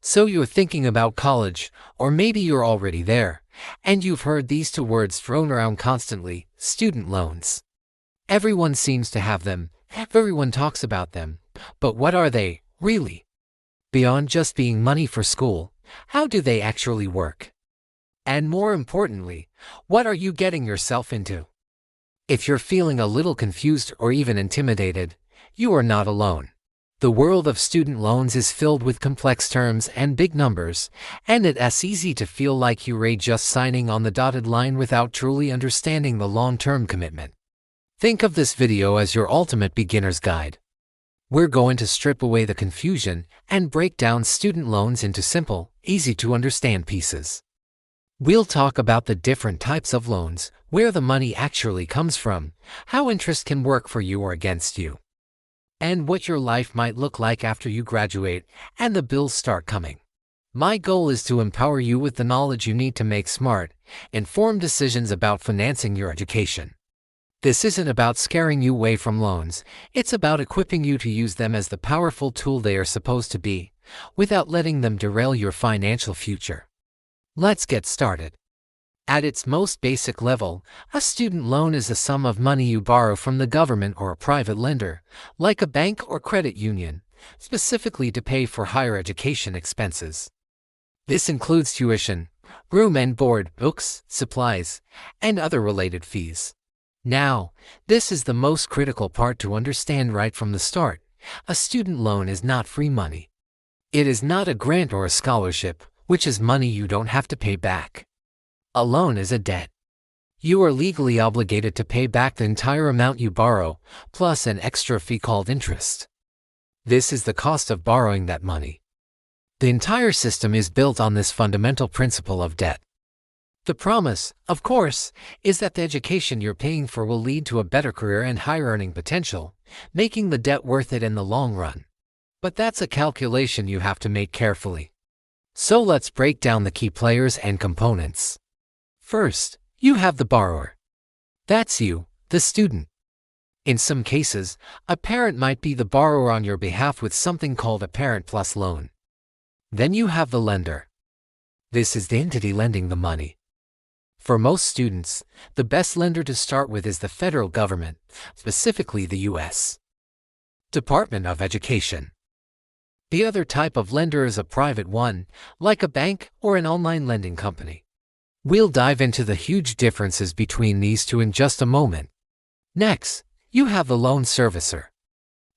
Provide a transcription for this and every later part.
So you're thinking about college, or maybe you're already there, and you've heard these two words thrown around constantly: student loans. Everyone seems to have them, everyone talks about them, but what are they, really? Beyond just being money for school, how do they actually work? And more importantly, what are you getting yourself into? If you're feeling a little confused or even intimidated, you are not alone. The world of student loans is filled with complex terms and big numbers, and it's easy to feel like you're just signing on the dotted line without truly understanding the long-term commitment. Think of this video as your ultimate beginner's guide. We're going to strip away the confusion and break down student loans into simple, easy-to-understand pieces. We'll talk about the different types of loans, where the money actually comes from, how interest can work for you or against you, and what your life might look like after you graduate and the bills start coming. My goal is to empower you with the knowledge you need to make smart, informed decisions about financing your education. This isn't about scaring you away from loans, it's about equipping you to use them as the powerful tool they are supposed to be, without letting them derail your financial future. Let's get started. At its most basic level, a student loan is a sum of money you borrow from the government or a private lender, like a bank or credit union, specifically to pay for higher education expenses. This includes tuition, room and board, books, supplies, and other related fees. Now, this is the most critical part to understand right from the start. A student loan is not free money. It is not a grant or a scholarship, which is money you don't have to pay back. A loan is a debt. You are legally obligated to pay back the entire amount you borrow, plus an extra fee called interest. This is the cost of borrowing that money. The entire system is built on this fundamental principle of debt. The promise, of course, is that the education you're paying for will lead to a better career and higher earning potential, making the debt worth it in the long run. But that's a calculation you have to make carefully. So let's break down the key players and components. First, you have the borrower. That's you, the student. In some cases, a parent might be the borrower on your behalf with something called a Parent Plus loan. Then you have the lender. This is the entity lending the money. For most students, the best lender to start with is the federal government, specifically the U.S. Department of Education. The other type of lender is a private one, like a bank or an online lending company. We'll dive into the huge differences between these two in just a moment. Next, you have the loan servicer.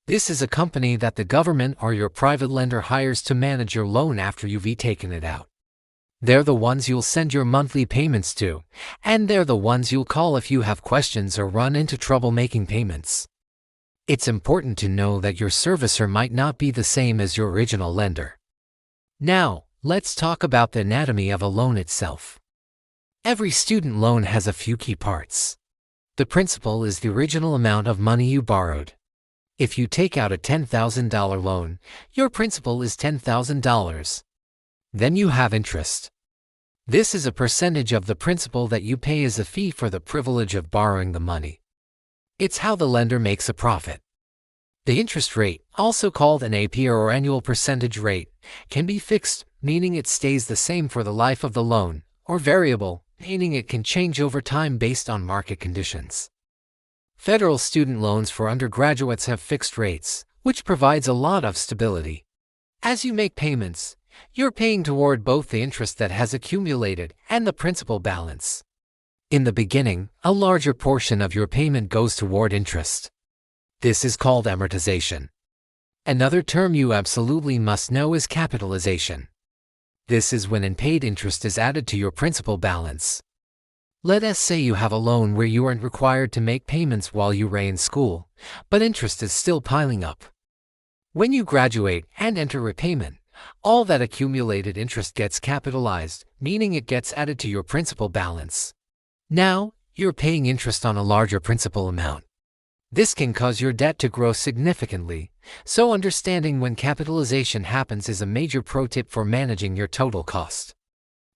This is a company that the government or your private lender hires to manage your loan after you've taken it out. They're the ones you'll send your monthly payments to, and they're the ones you'll call if you have questions or run into trouble making payments. It's important to know that your servicer might not be the same as your original lender. Now, let's talk about the anatomy of a loan itself. Every student loan has a few key parts. The principal is the original amount of money you borrowed. If you take out a $10,000 loan, your principal is $10,000. Then you have interest. This is a percentage of the principal that you pay as a fee for the privilege of borrowing the money. It's how the lender makes a profit. The interest rate, also called an APR or annual percentage rate, can be fixed, meaning it stays the same for the life of the loan, or variable, meaning it can change over time based on market conditions. Federal student loans for undergraduates have fixed rates, which provides a lot of stability. As you make payments, you're paying toward both the interest that has accumulated and the principal balance. In the beginning, a larger portion of your payment goes toward interest. This is called amortization. Another term you absolutely must know is capitalization. This is when unpaid interest is added to your principal balance. Let us say you have a loan where you aren't required to make payments while you are in school, but interest is still piling up. When you graduate and enter repayment, all that accumulated interest gets capitalized, meaning it gets added to your principal balance. Now, you're paying interest on a larger principal amount. This can cause your debt to grow significantly, so understanding when capitalization happens is a major pro tip for managing your total cost.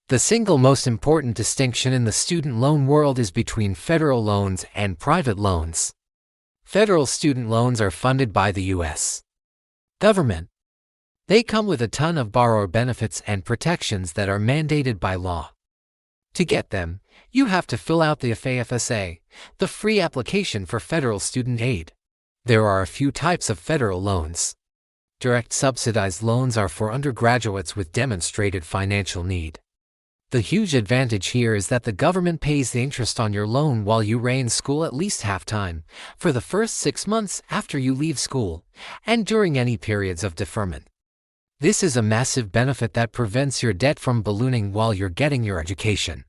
The single most important distinction in the student loan world is between federal loans and private loans. Federal student loans are funded by the U.S. government. They come with a ton of borrower benefits and protections that are mandated by law. To get them, you have to fill out the FAFSA, the free application for federal student aid. There are a few types of federal loans. Direct subsidized loans are for undergraduates with demonstrated financial need. The huge advantage here is that the government pays the interest on your loan while you are in school at least half-time, for the first 6 months after you leave school, and during any periods of deferment. This is a massive benefit that prevents your debt from ballooning while you're getting your education.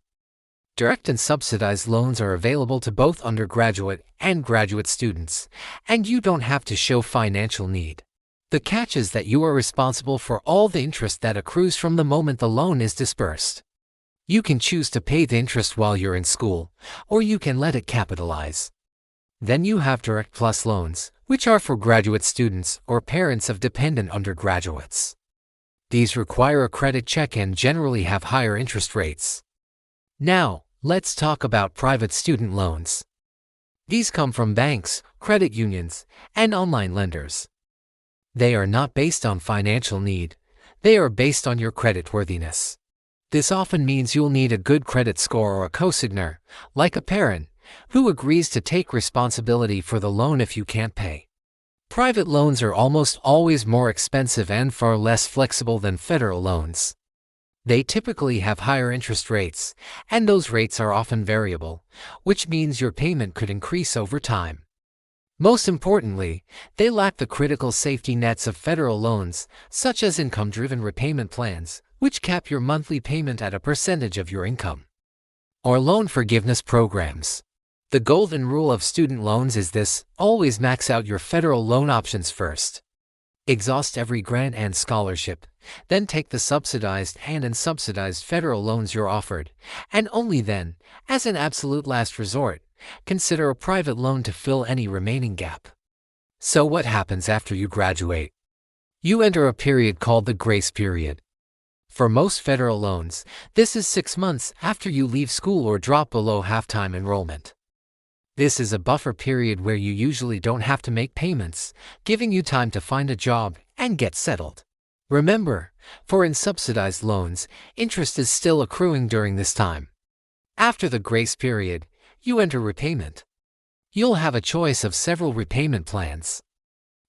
Direct and subsidized loans are available to both undergraduate and graduate students, and you don't have to show financial need. The catch is that you are responsible for all the interest that accrues from the moment the loan is disbursed. You can choose to pay the interest while you're in school, or you can let it capitalize. Then you have Direct Plus loans, which are for graduate students or parents of dependent undergraduates. These require a credit check and generally have higher interest rates. Now, let's talk about private student loans. These come from banks, credit unions, and online lenders. They are not based on financial need, they are based on your creditworthiness. This often means you'll need a good credit score or a cosigner, like a parent, who agrees to take responsibility for the loan if you can't pay. Private loans are almost always more expensive and far less flexible than federal loans. They typically have higher interest rates, and those rates are often variable, which means your payment could increase over time. Most importantly, they lack the critical safety nets of federal loans, such as income-driven repayment plans, which cap your monthly payment at a percentage of your income. Or loan forgiveness programs. The golden rule of student loans is this: always max out your federal loan options first. Exhaust every grant and scholarship, then take the subsidized and unsubsidized federal loans you're offered, and only then, as an absolute last resort, consider a private loan to fill any remaining gap. So what happens after you graduate? You enter a period called the grace period. For most federal loans, this is 6 months after you leave school or drop below half-time enrollment. This is a buffer period where you usually don't have to make payments, giving you time to find a job and get settled. Remember, for unsubsidized loans, interest is still accruing during this time. After the grace period, you enter repayment. You'll have a choice of several repayment plans.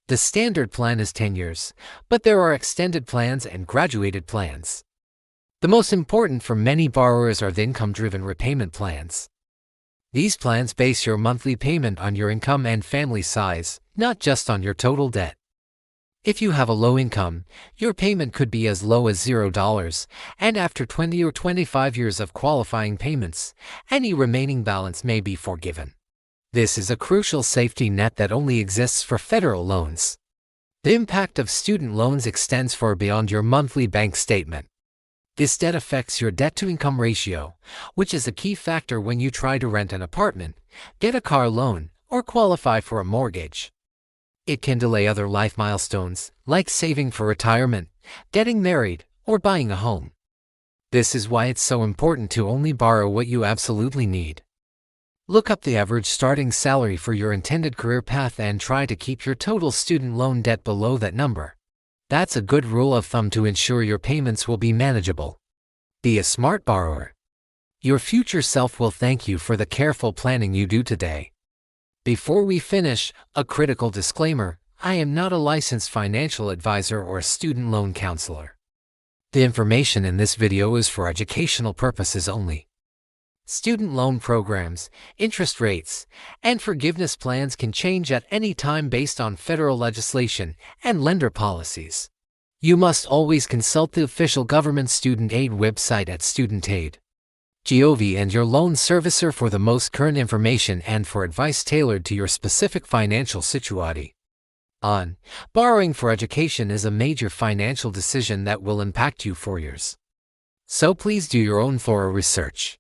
The standard plan is 10 years, but there are extended plans and graduated plans. The most important for many borrowers are the income-driven repayment plans. These plans base your monthly payment on your income and family size, not just on your total debt. If you have a low income, your payment could be as low as $0, and after 20 or 25 years of qualifying payments, any remaining balance may be forgiven. This is a crucial safety net that only exists for federal loans. The impact of student loans extends far beyond your monthly bank statement. This debt affects your debt-to-income ratio, which is a key factor when you try to rent an apartment, get a car loan, or qualify for a mortgage. It can delay other life milestones, like saving for retirement, getting married, or buying a home. This is why it's so important to only borrow what you absolutely need. Look up the average starting salary for your intended career path and try to keep your total student loan debt below that number. That's a good rule of thumb to ensure your payments will be manageable. Be a smart borrower. Your future self will thank you for the careful planning you do today. Before we finish, a critical disclaimer: I am not a licensed financial advisor or a student loan counselor. The information in this video is for educational purposes only. Student loan programs, interest rates, and forgiveness plans can change at any time based on federal legislation and lender policies. You must always consult the official government student aid website at studentaid.gov and your loan servicer for the most current information and for advice tailored to your specific financial situation. Borrowing for education is a major financial decision that will impact you for years. So please do your own thorough research.